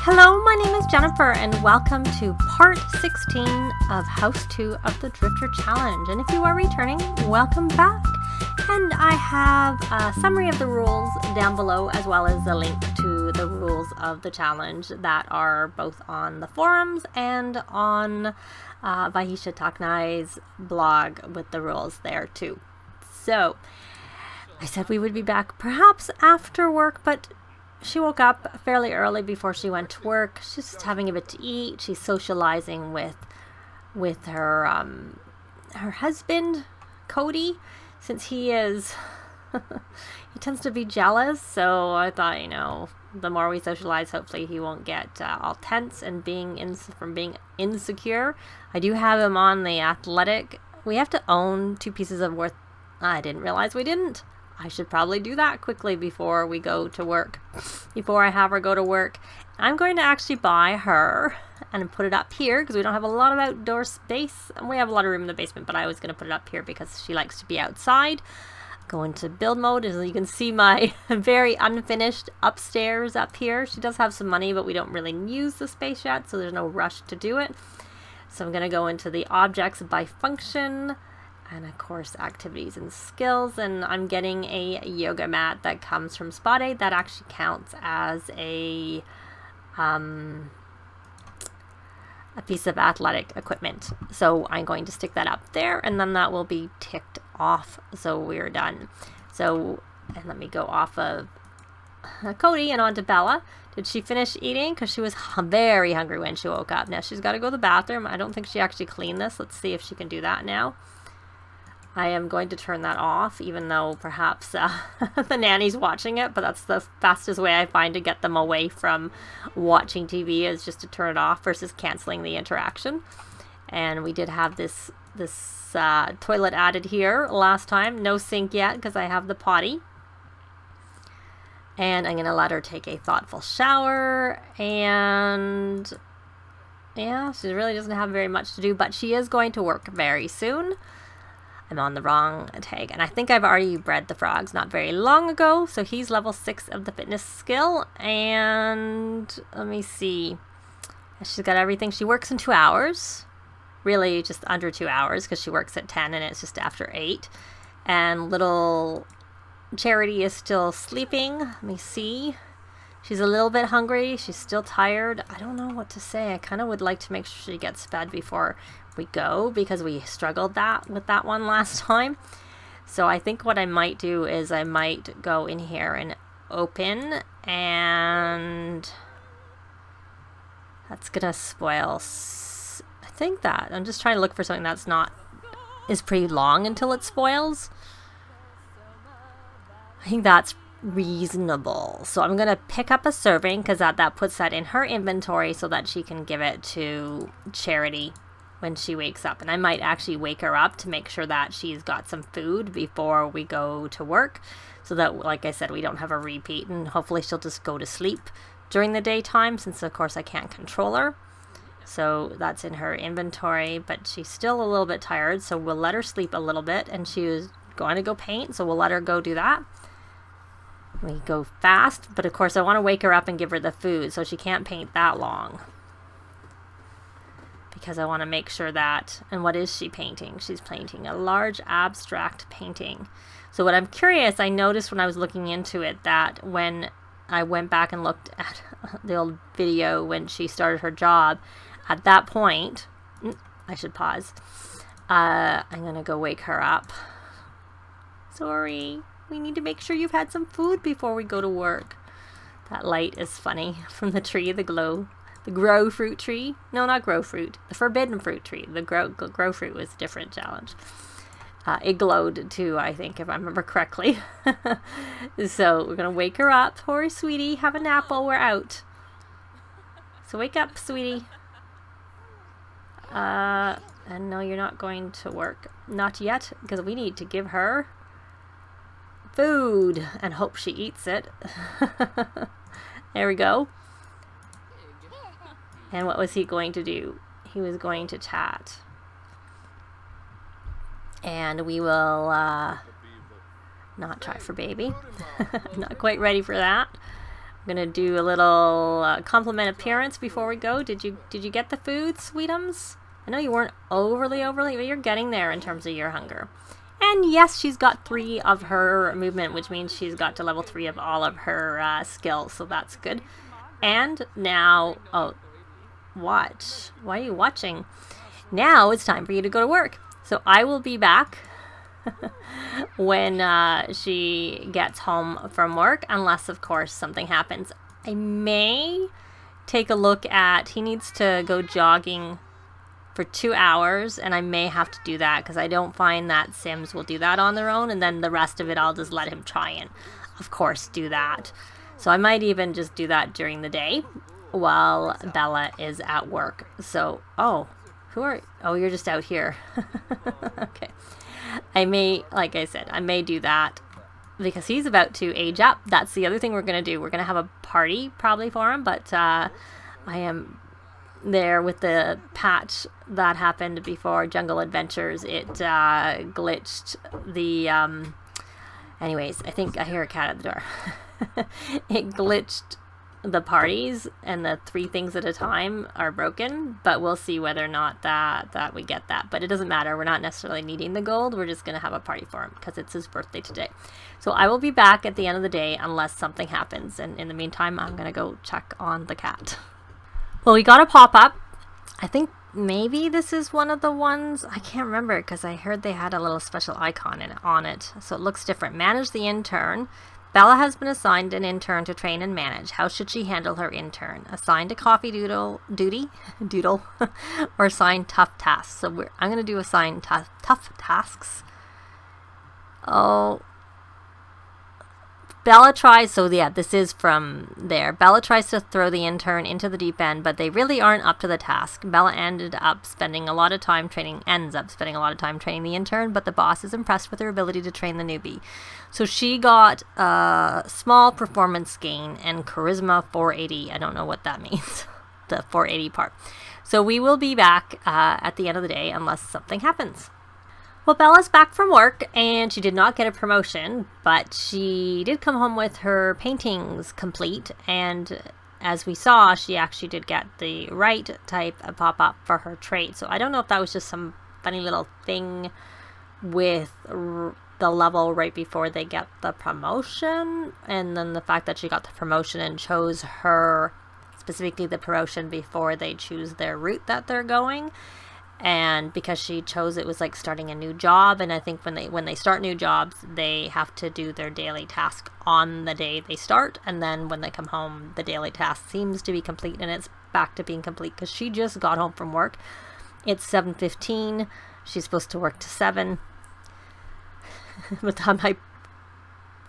Hello, my name is Jennifer and welcome to part 16 of House 2 of the Drifter Challenge. And if you are returning, welcome back. And I have a summary of the rules down below as well as a link to the rules of the challenge that are both on the forums and on Vahisha Taknai's blog with the rules there too. So I said we would be back perhaps after work, but she woke up fairly early before she went to work. She's just having a bit to eat. She's socializing with her husband, Cody, since he tends to be jealous. So I thought, the more we socialize, hopefully he won't get all tense and being insecure. I do have him on the athletic. We have to own 2 pieces of worth. I didn't realize we didn't. I should probably do that quickly before we go to work. Before I have her go to work, I'm going to actually buy her and put it up here because we don't have a lot of outdoor space. We have a lot of room in the basement, but I was going to put it up here because she likes to be outside. Go into build mode. As you can see, my very unfinished upstairs up here. She does have some money, but we don't really use the space yet, so there's no rush to do it. So I'm going to go into the objects by function. And of course, activities and skills. And I'm getting a yoga mat that comes from Spot Aid. That actually counts as a piece of athletic equipment. So I'm going to stick that up there, and then that will be ticked off. So we're done. So, and let me go off of Cody and on to Bella. Did she finish eating? Because she was very hungry when she woke up. Now she's got to go to the bathroom. I don't think she actually cleaned this. Let's see if she can do that now. I am going to turn that off, even though perhaps the nanny's watching it, but that's the fastest way I find to get them away from watching TV is just to turn it off versus canceling the interaction. And we did have this toilet added here last time. No sink yet because I have the potty. And I'm going to let her take a thoughtful shower. And yeah, she really doesn't have very much to do, but she is going to work very soon. I'm on the wrong tag, and I think I've already bred the frogs not very long ago, so he's level 6 of the fitness skill. And let me see, she's got everything. She works in 2 hours, really just under 2 hours because she works at 10 and it's just after 8. And little Charity is still sleeping. Let me see, she's a little bit hungry, she's still tired. I don't know what to say. I kind of would like to make sure she gets fed before we go because we struggled with that one last time. So I think what I might do is I might go in here and open, and that's gonna spoil. I think that I'm just trying to look for something that's is pretty long until it spoils. I think that's reasonable. So I'm gonna pick up a serving because that puts that in her inventory so that she can give it to Charity when she wakes up. And I might actually wake her up to make sure that she's got some food before we go to work, so that, like I said, we don't have a repeat, and hopefully she'll just go to sleep during the daytime since of course I can't control her. So that's in her inventory, but she's still a little bit tired, so we'll let her sleep a little bit. And she was going to go paint, so we'll let her go do that. We go fast, but of course I want to wake her up and give her the food, so she can't paint that long because I want to make sure that. And what is she painting? She's painting a large abstract painting. So what I'm curious, I noticed when I was looking into it that when I went back and looked at the old video when she started her job, at that point, I should pause. I'm going to go wake her up. Sorry. We need to make sure you've had some food before we go to work. That light is funny from the tree, the grow fruit tree. No, not grow fruit. The forbidden fruit tree. The grow fruit was a different challenge. It glowed too, I think, if I remember correctly. So we're going to wake her up. Hurry, sweetie. Have a nap while we're out. So wake up, sweetie. And no, you're not going to work. Not yet, because we need to give her food and hope she eats it. There we go. And what was he going to do? He was going to chat. And we will not try for baby. Not quite ready for that. I'm gonna do a little compliment appearance before we go. Did you get the food, sweetums? I know you weren't overly, but you're getting there in terms of your hunger. And yes, she's got 3 of her movement, which means she's got to level 3 of all of her skills, so that's good. And now, oh, watch. Why are you watching? Now it's time for you to go to work. So I will be back when she gets home from work, unless, of course, something happens. I may take a look at, he needs to go jogging for 2 hours, and I may have to do that because I don't find that Sims will do that on their own, and then the rest of it I'll just let him try and, of course, do that. So I might even just do that during the day while Bella is at work. So, oh, you're just out here. Okay. I may, like I said, I may do that because he's about to age up. That's the other thing we're going to do. We're going to have a party probably for him, but I am there with the patch that happened before Jungle Adventures. It glitched the anyways, I think I hear a cat at the door. It glitched the parties, and the 3 things at a time are broken, but we'll see whether or not that we get that. But it doesn't matter. We're not necessarily needing the gold. We're just going to have a party for him because it's his birthday today. So I will be back at the end of the day unless something happens, and in the meantime I'm going to go check on the cat. Well, we got a pop-up. I think maybe this is one of the ones. I can't remember because I heard they had a little special icon on it. So it looks different. Manage the intern. Bella has been assigned an intern to train and manage. How should she handle her intern? Assigned a coffee doodle, or assigned tough tasks. So I'm going to do assigned tough tasks. Oh, Bella tries, so yeah, this is from there. Bella tries to throw the intern into the deep end, but they really aren't up to the task. Bella ends up spending a lot of time training the intern, but the boss is impressed with her ability to train the newbie. So she got a small performance gain and charisma 480. I don't know what that means, the 480 part. So we will be back at the end of the day unless something happens. Well, Bella's back from work, and she did not get a promotion, but she did come home with her paintings complete, and as we saw, she actually did get the right type of pop-up for her trait. So I don't know if that was just some funny little thing with the level right before they get the promotion, and then the fact that she got the promotion and chose her, specifically the promotion, before they choose their route that they're going. And because she chose, it was like starting a new job, and I think when they start new jobs, they have to do their daily task on the day they start, and then when they come home, the daily task seems to be complete, and it's back to being complete because she just got home from work. It's 7:15. She's supposed to work to 7. By the time I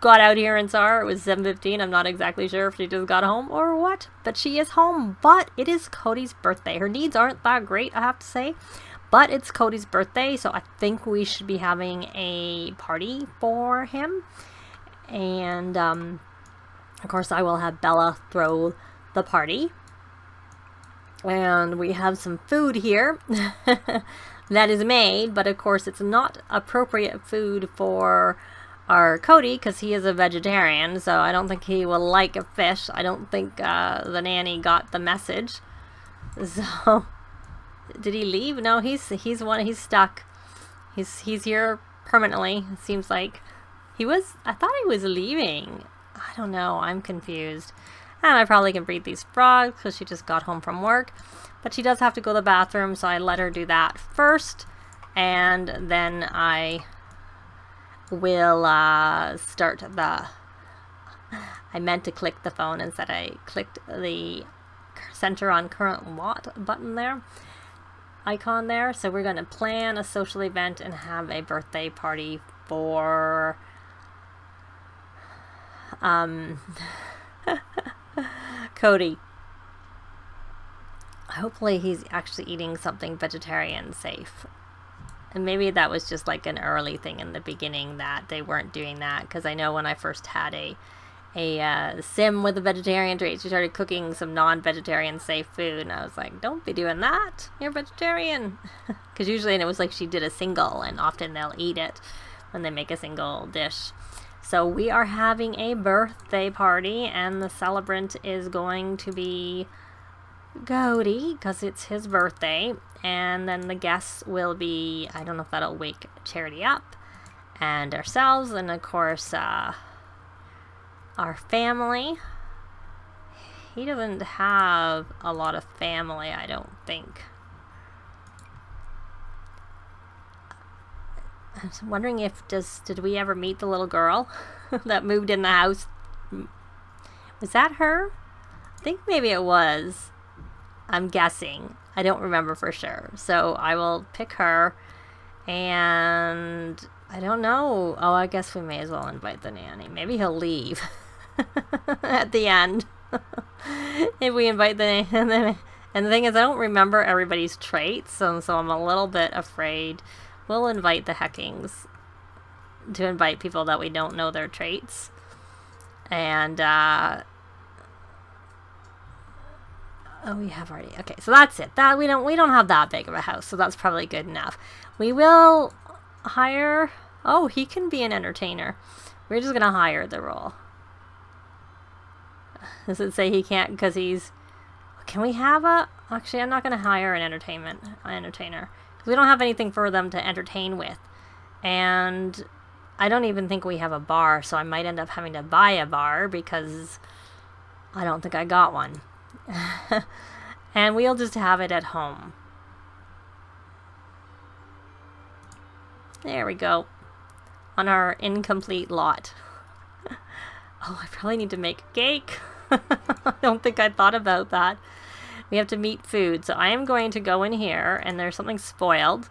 got out here and saw her, it was 7:15. I'm not exactly sure if she just got home or what, but she is home. But it is Cody's birthday. Her needs aren't that great, I have to say, but it's Cody's birthday, so I think we should be having a party for him. And of course I will have Bella throw the party, and we have some food here that is made, but of course it's not appropriate food for our Cody because he is a vegetarian, so I don't think he will like a fish. I don't think the nanny got the message. So did he leave? No, he's stuck. He's here permanently. It seems like I thought he was leaving. I don't know, I'm confused. And I probably can breed these frogs because she just got home from work, but she does have to go to the bathroom, so I let her do that first, and then I will start I meant to click the phone, instead I clicked the center on current lot button there, icon there. So we're going to plan a social event and have a birthday party for Cody. Hopefully he's actually eating something vegetarian safe. And maybe that was just like an early thing in the beginning that they weren't doing that, because I know when I first had a sim with a vegetarian trait, she started cooking some non-vegetarian safe food, and I was like, don't be doing that, you're vegetarian. Because usually, and it was like she did a single, and often they'll eat it when they make a single dish. So we are having a birthday party, and the celebrant is going to be Cody, because it's his birthday. And then the guests will be, I don't know if that'll wake Charity up, and ourselves, and of course our family. He doesn't have a lot of family, I don't think. I was wondering if did we ever meet the little girl that moved in the house? Was that her? I think maybe it was. I'm guessing. I don't remember for sure. So I will pick her, and I don't know. Oh, I guess we may as well invite the nanny. Maybe he'll leave at the end. If we invite the nanny. And the thing is, I don't remember everybody's traits, so I'm a little bit afraid. We'll invite the Heckings to invite people that we don't know their traits. And, oh, we have already, okay, so that's it. That we don't have that big of a house, so that's probably good enough. We will hire, oh, he can be an entertainer. We're just gonna hire the role. Does it say he can't because he's, can we have a, actually I'm not gonna hire an entertainer. We don't have anything for them to entertain with. And I don't even think we have a bar, so I might end up having to buy a bar because I don't think I got one. And we'll just have it at home. There we go. On our incomplete lot. Oh, I probably need to make a cake. I don't think I thought about that. We have to meet food, so I am going to go in here, and there's something spoiled,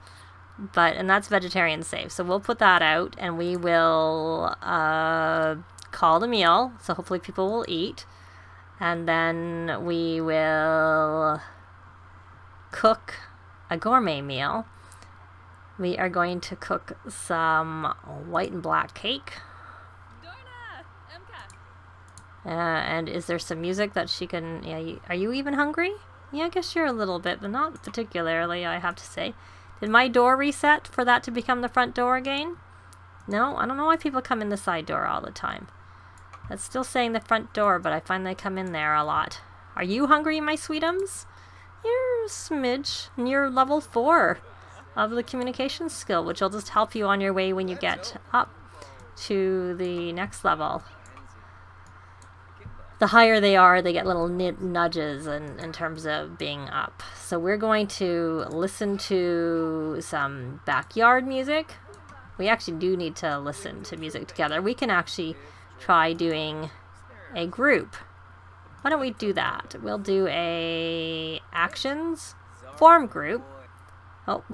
and that's vegetarian safe, so we'll put that out, and we will call the meal, so hopefully people will eat, and then we will cook a gourmet meal. We are going to cook some white and black cake. And is there some music that she can, yeah, are you even hungry? Yeah, I guess you're a little bit, but not particularly, I have to say. Did my door reset for that to become the front door again? No, I don't know why people come in the side door all the time. That's still saying the front door, but I find they come in there a lot. Are you hungry, my sweetums? You're a smidge, and you're level 4 of the communication skill, which will just help you on your way when you get up to the next level. The higher they are, they get little nudges in terms of being up. So we're going to listen to some backyard music. We actually do need to listen to music together. We can actually try doing a group. Why don't we do that? We'll do a actions form group. Oh.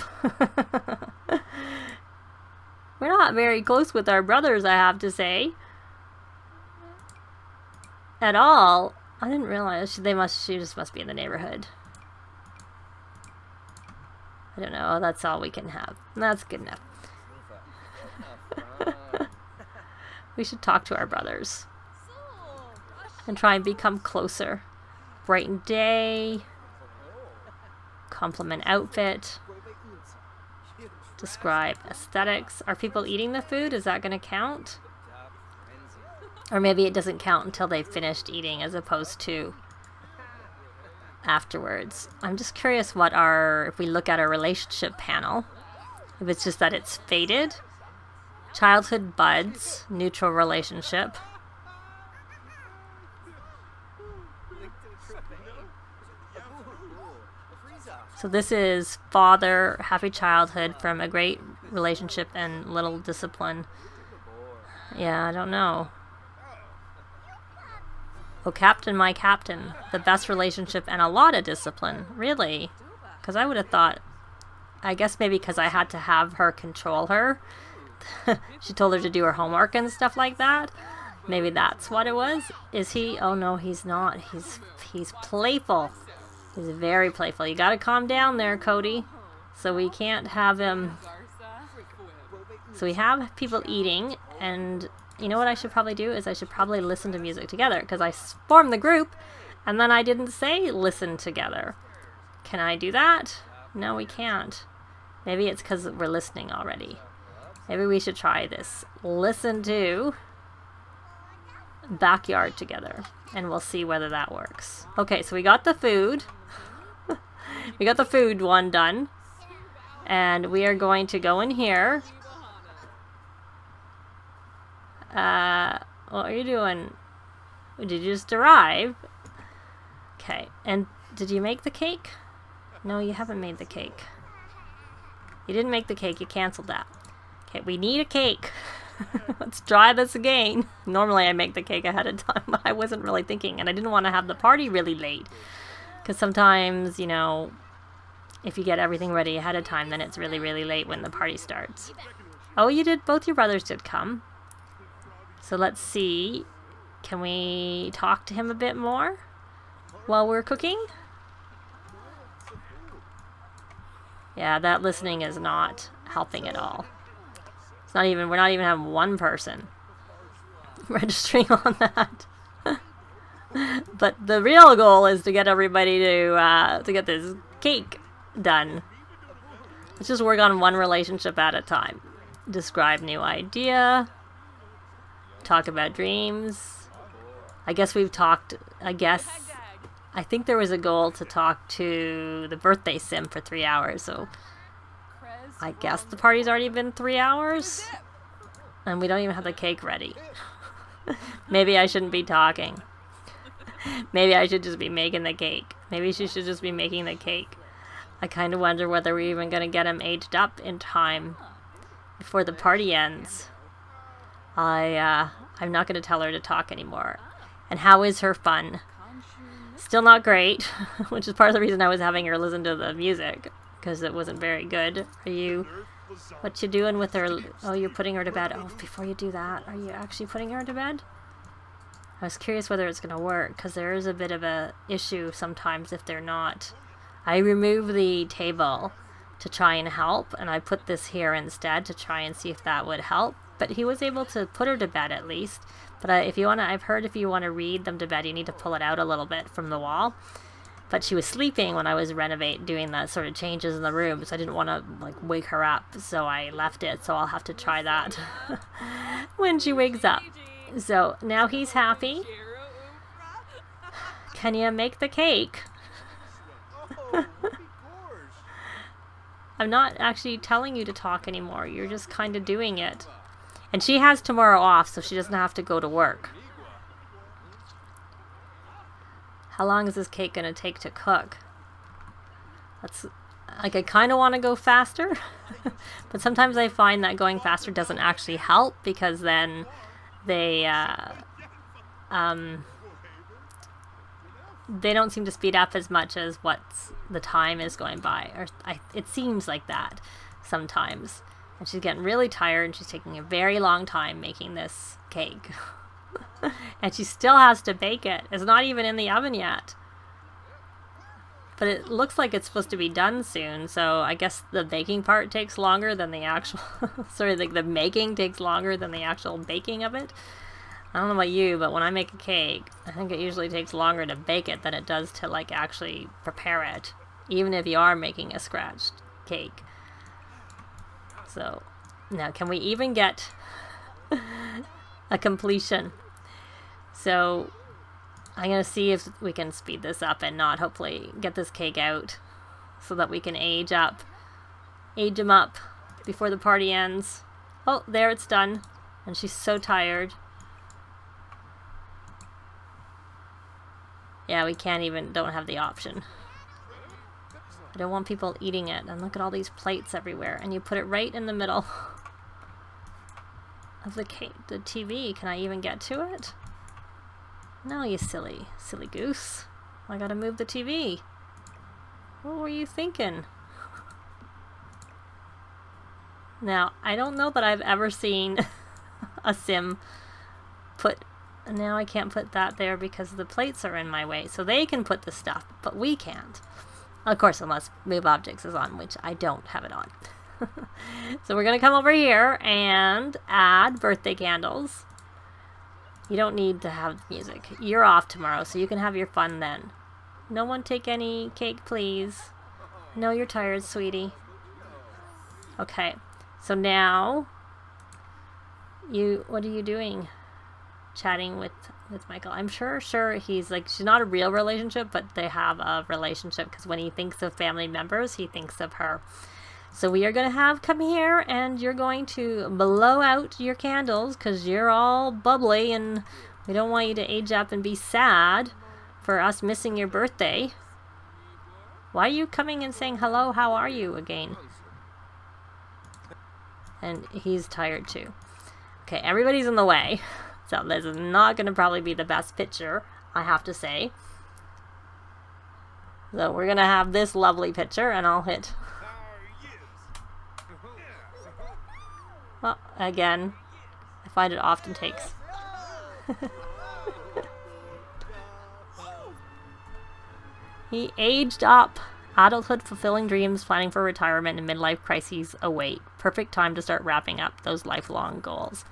We're not very close with our brothers, I have to say. At all. I didn't realize she just must be in the neighborhood. I don't know, that's all we can have. That's good enough. We should talk to our brothers and try and become closer. Brighten day, compliment outfit, describe aesthetics. Are people eating the food? Is that going to count? Or maybe it doesn't count until they've finished eating as opposed to afterwards. I'm just curious what if we look at our relationship panel, if it's just that it's faded, childhood buds, neutral relationship. So this is father, happy childhood from a great relationship and little discipline. Yeah, I don't know. Oh, Captain, my captain. The best relationship and a lot of discipline. Really? Because I would have thought, I guess maybe because I had to have her control her. She told her to do her homework and stuff like that. Maybe that's what it was. Is he? Oh no, he's not. He's playful. He's very playful. You gotta calm down there, Cody. So we can't have him. So we have people eating, and you know what I should probably do is I should probably listen to music together, because I formed the group and then I didn't say listen together. Can I do that? No, we can't. Maybe it's because we're listening already. Maybe we should try this. Listen to backyard together, and we'll see whether that works. Okay, so we got the food. We got the food one done. And we are going to go in here. What are you doing? Did you just arrive? Okay, and did you make the cake? No, you haven't made the cake. You didn't make the cake, you canceled that. Okay, we need a cake. Let's try this again. Normally I make the cake ahead of time, but I wasn't really thinking, and I didn't want to have the party really late. Because sometimes, you know, if you get everything ready ahead of time, then it's really, really late when the party starts. Oh, you did, both your brothers did come. So let's see, can we talk to him a bit more while we're cooking? Yeah, that listening is not helping at all. It's not even, we're not even having one person registering on that. But the real goal is to get everybody to get this cake done. Let's just work on one relationship at a time. Describe new idea. Talk about dreams. I guess we've talked, I think there was a goal to talk to the birthday sim for 3 hours, so I guess the party's already been 3 hours, and we don't even have the cake ready. Maybe I shouldn't be talking. Maybe I should just be making the cake. Maybe she should just be making the cake. I kind of wonder whether we're even going to get him aged up in time before the party ends. I'm not going to tell her to talk anymore. And how is her fun? Still not great, which is part of the reason I was having her listen to the music, because it wasn't very good. What you doing with her? Oh, you're putting her to bed. Oh, before you do that, are you actually putting her to bed? I was curious whether it's going to work, because there is a bit of a issue sometimes if they're not. I remove the table to try and help, and I put this here instead to try and see if that would help. But he was able to put her to bed at least. But if you want to, I've heard if you want to read them to bed, you need to pull it out a little bit from the wall. But she was sleeping when I was doing the sort of changes in the room, so I didn't want to like wake her up, so I left it. So I'll have to try that when she wakes up. So now he's happy. Can you make the cake? I'm not actually telling you to talk anymore. You're just kind of doing it. And she has tomorrow off, so she doesn't have to go to work. How long is this cake going to take to cook? That's, like, I kind of want to go faster. But sometimes I find that going faster doesn't actually help, because then they don't seem to speed up as much as what the time is going by. Or it seems like that sometimes. And she's getting really tired, and she's taking a very long time making this cake. And she still has to bake it. It's not even in the oven yet. But it looks like it's supposed to be done soon, so I guess the baking part takes longer than the actual... sorry, like the making takes longer than the actual baking of it. I don't know about you, but when I make a cake, I think it usually takes longer to bake it than it does to like actually prepare it. Even if you are making a scratched cake. So, now can we even get a completion? So, I'm going to see if we can speed this up and not hopefully get this cake out so that we can age him up before the party ends. Oh, there, it's done. And she's so tired. Yeah, we don't have the option. I don't want people eating it. And look at all these plates everywhere. And you put it right in the middle of the TV. Can I even get to it? No, you silly goose. I gotta move the TV. What were you thinking? Now, I don't know that I've ever seen a sim put... Now I can't put that there because the plates are in my way. So they can put the stuff, but we can't. Of course, unless Move Objects is on, which I don't have it on. So we're going to come over here and add birthday candles. You don't need to have music. You're off tomorrow, so you can have your fun then. No one take any cake, please. I know you're tired, sweetie. Okay, so now, what are you doing? Chatting with with Michael. I'm sure he's like, she's not a real relationship, but they have a relationship because when he thinks of family members, he thinks of her. So we are going to come here and you're going to blow out your candles because you're all bubbly and we don't want you to age up and be sad for us missing your birthday. Why are you coming and saying hello, how are you again? And he's tired too. Okay, everybody's in the way. So this is not going to probably be the best picture, I have to say. So we're going to have this lovely picture and I'll hit... Well, again, I find it often takes. He aged up. Adulthood, fulfilling dreams, planning for retirement, and midlife crises await. Perfect time to start wrapping up those lifelong goals.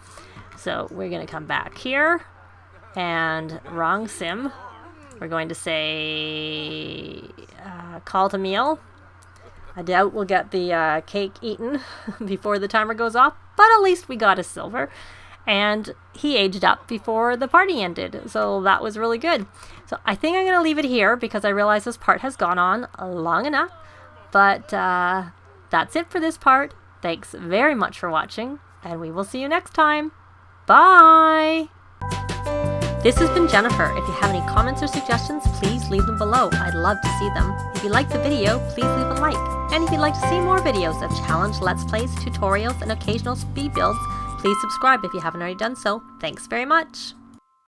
So we're going to come back here. And wrong sim. We're going to say call to meal. I doubt we'll get the cake eaten before the timer goes off, but at least we got a silver. And he aged up before the party ended, so that was really good. So I think I'm going to leave it here because I realize this part has gone on long enough. But that's it for this part. Thanks very much for watching, and we will see you next time. Bye! This has been Jennifer. If you have any comments or suggestions, please leave them below. I'd love to see them. If you liked the video, please leave a like. And if you'd like to see more videos of challenge, let's plays, tutorials, and occasional speed builds, please subscribe if you haven't already done so. Thanks very much.